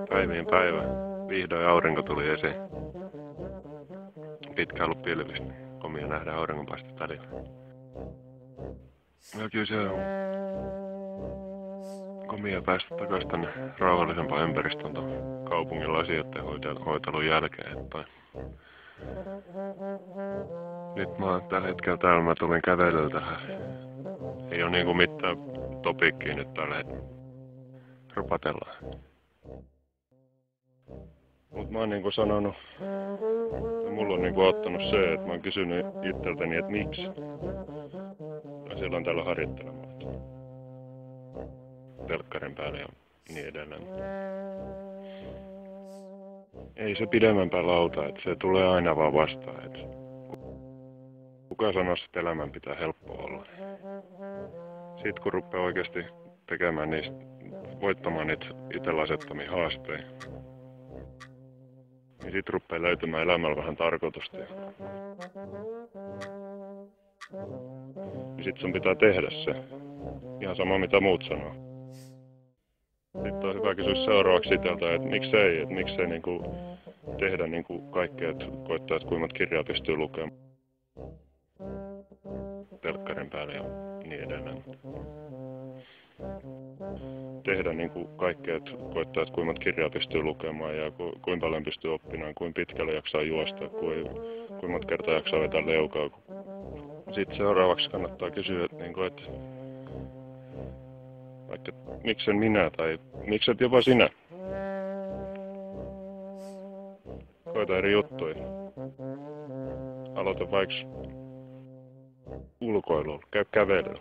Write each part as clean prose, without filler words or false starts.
Päivien päivä. Vihdoin aurinko tuli esiin. Pitkään ollut pilvistä. Komia nähdä auringonpaistet välillä. No kyllä se on komia päästä takaisin tänne rauhallisempaan ympäristöön tuon kaupungin asioiden hoitelun jälkeen. Että nyt mä oon tällä hetkellä täällä, mä tulin kävelyllä tähän. Ei oo niinku mitään topiikkiä nyt täällä rupatellaan. Mut mä oon niinku sanonut, ja mulla on niinku ottanut se, että mä oon kysynyt itseltäni, että miksi. Ja silloin täällä harjoittelemaan. Telkkarin päälle ja niin edelleen. Ei se pidemmänpää lauta, että se tulee aina vaan vastaan. Et kuka sanoo, että elämän pitää helppo olla. Sitten kun rupeaa oikeasti tekemään niistä, voittamaan niitä itsellä asettamia haasteja, niin sit rupeaa löytymään elämällä vähän tarkoitusta. Ja sit sun pitää tehdä se. Ihan sama mitä muut sanoo. Sitten on hyvä kysyä seuraavaksi itseltä, että miksei niinku tehdä niinku kaikkea, että koittaa, että kuinka monta kirjaa pystyy lukemaan. Telkkarin päälle ja niin edelleen. Tehdä niinku kaikkea, että koittaa, että kuinka monta kirjaa pystyy lukemaan ja kuinka paljon pystyy oppimaan, kuinka pitkälle jaksaa juosta, kuinka monta kertaa jaksaa vetää leukaa. Sitten seuraavaksi kannattaa kysyä, että vaikka miksen minä tai mikset jopa sinä. Koita eri juttuja. Aloita vaikka ulkoilulla, käy kävelyllä.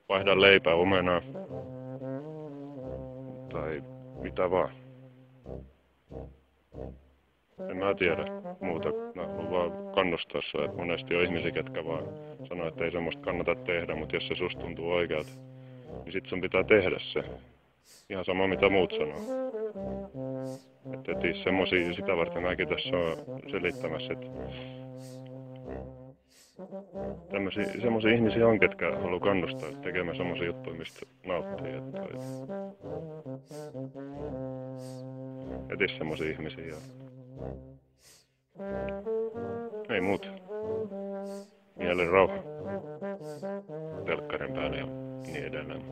Vaihda leipää omenaa. Tai mitä vaan. En mä tiedä muuta. Mä haluan vaan kannustaa sua, että monesti on ihmisiä, ketkä vaan sanoo, että ei semmoista kannata tehdä, mutta jos se susta tuntuu oikealta, niin sit sun pitää tehdä se. Ihan sama mitä muut sanoo. Että et semmosia, sitä varten mäkin tässä on selittämässä, että semmosia ihmisiä on, ketkä haluaa kannustaa tekemään semmosia juttuja, mistä nauttii. Etis semmosia ihmisiä ja ei muuta. Mielen rauha. Telkkarin päälle ja niin edelleen.